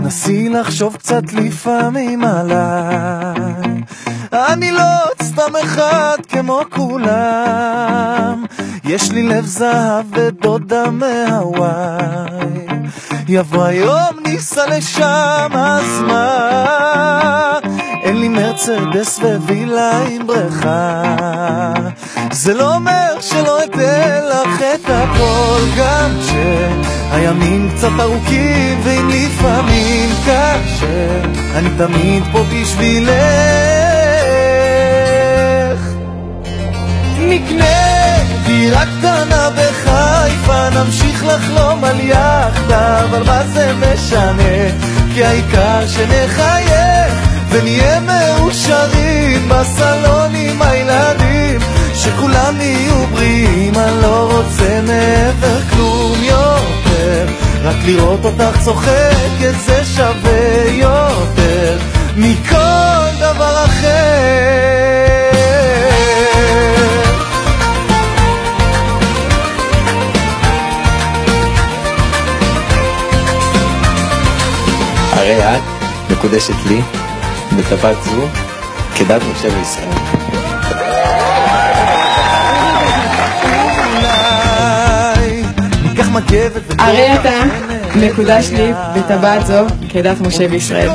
נסי לחשוב קצת לפעמים עליי, אני לא סתם אחד כמו כולם, יש לי לב זהב ודודה מהוואי, יבוא היום ניסע לשם, אז מה? אין לי מרצדס ווילה עם בריכה, זה לא אומר שלא אתן לך את הכל, גם שהימים קצת ארוכים ואם לפעמים קשה, אני תמיד פה בשבילך. נקנה דירה קטנה בחיפה, נמשיך לחלום על יחדה, אבל מה זה משנה? כי העיקר שנחייך ונהיה מאושרים בסלון עם הילדים, שכולם יהיו בריאים, אני לא רוצה מעבר כלום יותר, רק לראות אותך צוחקת זה שווה יותר מכל דבר אחר. הרי את מקודשת לי בטבת זו כדת משה וישראל. הרי אתה מקודש לי בטבת זו כדת משה וישראל.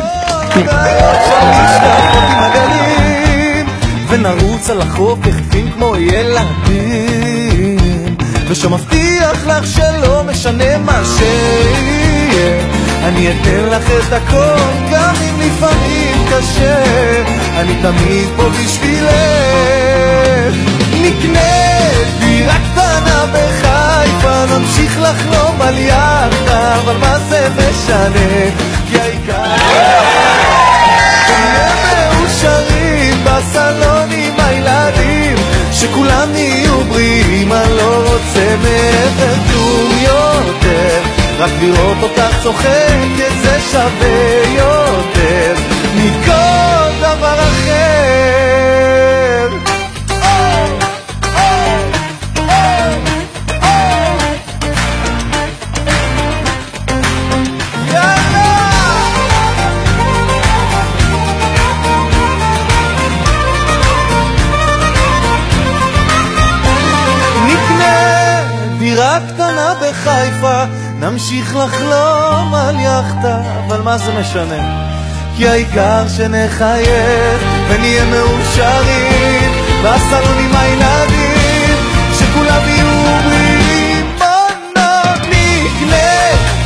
ונרוץ על החוף יחפים כמו ילדים, ושמבטיח לך שלא משנה מה שיהיה, אני אתן לך את הכל גם אם לפעמים קשה, אני תמיד פה בשבילך. נקנה דירה קטנה בחיפה, נמשיך לחלום על יחדה, אבל מה זה משנה? כי העיקר נהיה מאושרים בסלון עם הילדים, שכולם יהיו בריאים, אני לא רוצה מעבר כלום יותר, רק לראות אותך צוחקת זה שווה יותר מכל דבר אחר. דירה קטנה בחיפה, נמשיך לחלום על יחדה, אבל מה זה משנה? כי העיקר שנחייך ונהיה מאושרים בסלון עם הילדים, שכולם יהיו בריאים. בוא נקנה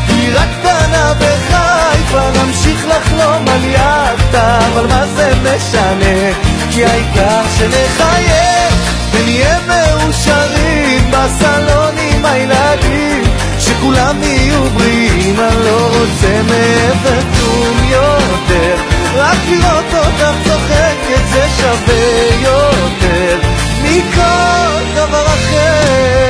דירה קטנה בחיפה, נמשיך לחלום על יחדה, אבל מה זה משנה? כי העיקר שנחייך ונהיה מאושרים בסלון עם הילדים, שכולם יהיו בריאים, אני לא רוצה מעבר כלום יותר, רק לראות אותך צוחקת זה שווה יותר מכל דבר אחר.